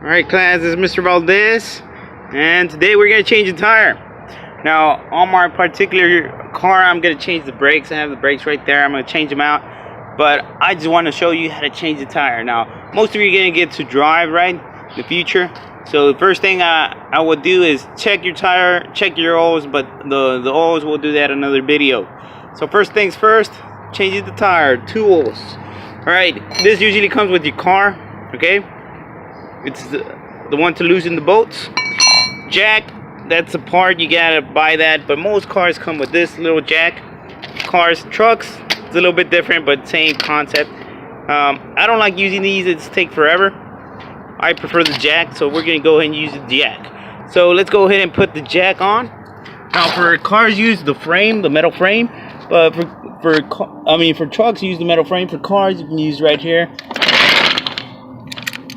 Alright class, this is Mr. Valdez, and today we're going to change the tire. Now on my particular car I'm going to change the brakes. I have the brakes right there. I'm going to change them out, but I just want to show you how to change the tire. Now most of you are going to get to drive, right, in the future. So the first thing I would do is check your tire, check your oils, but the oils, we'll do that in another video. So first things first, changing the tire, two oils. Alright, this usually comes with your car, okay? It's the one to loosen the bolts. Jack, that's a part, you gotta buy that, but most cars come with this little jack. Cars, trucks, it's a little bit different, but same concept. I don't like using these, it's take forever. I prefer the jack, so we're gonna go ahead and use the jack. So let's go ahead and put the jack on. Now for cars, use the frame, the metal frame, but for trucks, use the metal frame. For cars, you can use right here.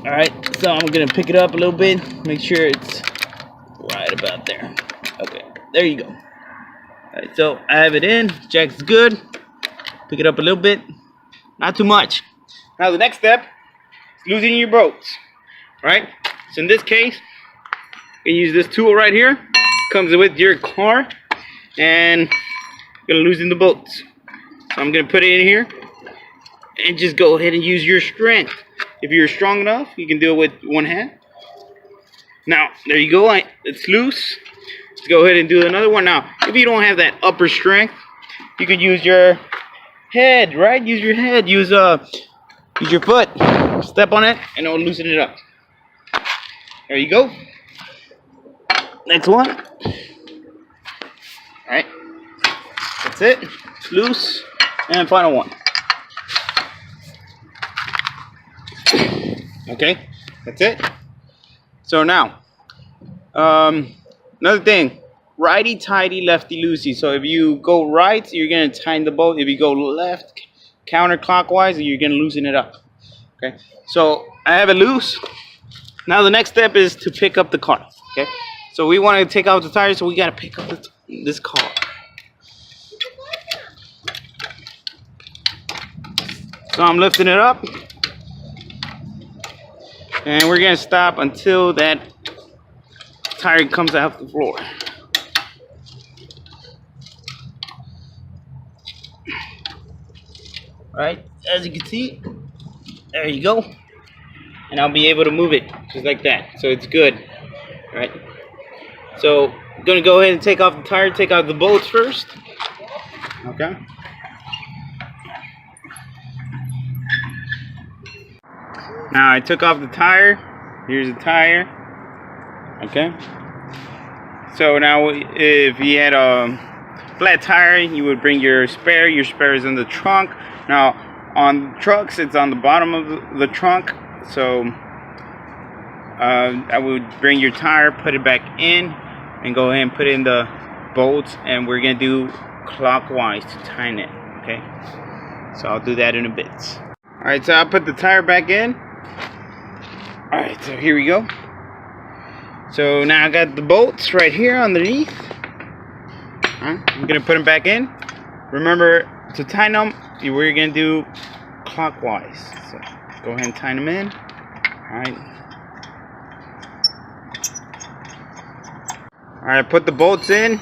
Alright, so I'm going to pick it up a little bit, make sure it's right about there. Okay, there you go. Alright, so I have it in, jack's good. Pick it up a little bit, not too much. Now the next step is loosening your bolts. Alright, so in this case, you can use this tool right here. Comes with your car, and you're going to loosen the bolts. So I'm going to put it in here, and just go ahead and use your strength. If you're strong enough, you can do it with one hand. Now, there you go. It's loose. Let's go ahead and do another one. Now, if you don't have that upper strength, you could use your head, right? Use your head. Use your foot. Step on it, and it'll loosen it up. There you go. Next one. All right. That's it. It's loose. And final one. Okay, that's it. So now, another thing, righty tighty, lefty loosey. So if you go right, you're gonna tighten the bolt. If you go left, counterclockwise, you're gonna loosen it up. Okay, so I have it loose. Now the next step is to pick up the car. Okay, so we want to take out the tires, so we gotta pick up this car. So I'm lifting it up. And we're going to stop until that tire comes off the floor. Alright, as you can see, there you go. And I'll be able to move it just like that. So it's good. Alright. So I'm going to go ahead and take off the tire, take out the bolts first. Okay. Now I took off the tire. Here's the tire. Okay. So now if you had a flat tire, you would bring your spare. Your spare is in the trunk. Now on trucks, it's on the bottom of the trunk. So I would bring your tire, put it back in, and go ahead and put in the bolts. And we're gonna do clockwise to tighten it. Okay. So I'll do that in a bit. All right. So I'll put the tire back in. Alright, so here we go. So now I got the bolts right here underneath. I'm going to put them back in. Remember to tighten them, we're going to do clockwise. So go ahead and tighten them in. Alright. Alright, put the bolts in.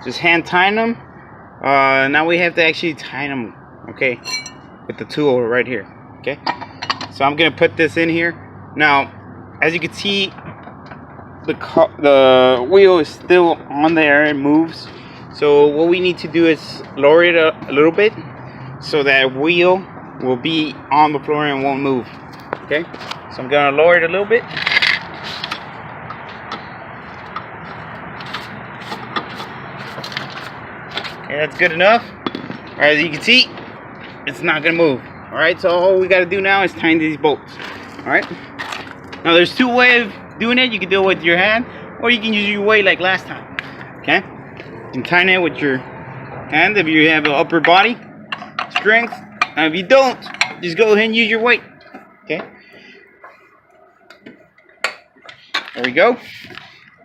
Just hand tighten them. Now we have to actually tighten them, okay, with the tool right here. Okay. So I'm going to put this in here. Now, as you can see, the wheel is still on there and moves. So what we need to do is lower it a little bit so that wheel will be on the floor and won't move. Okay, so I'm gonna lower it a little bit. Okay, that's good enough. All right, as you can see, it's not gonna move. All right, so all we gotta do now is tighten these bolts. All right. Now there's two ways of doing it. You can do it with your hand, or you can use your weight like last time. Okay? You can tighten it with your hand if you have an upper body strength. Now if you don't, just go ahead and use your weight. Okay? There we go.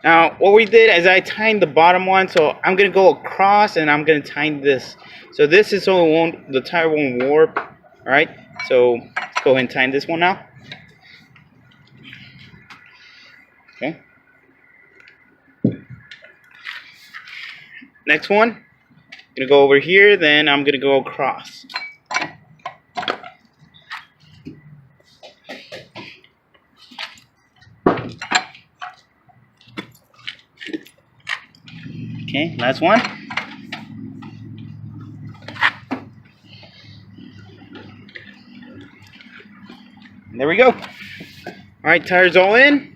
Now what we did is I tightened the bottom one, so I'm gonna go across and I'm gonna tighten this. So this is so the tire won't warp. Alright? So let's go ahead and tighten this one now. Okay. Next one, I'm gonna go over here, then I'm gonna go across. Okay, last one. There we go. Alright, tires all in.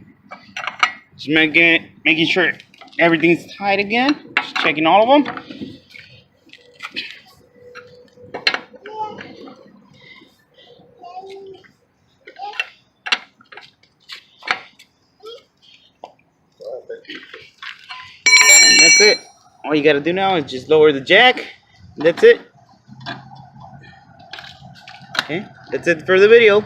Just making sure everything's tight again. Just checking all of them. And that's it. All you gotta do now is just lower the jack. That's it. Okay, that's it for the video.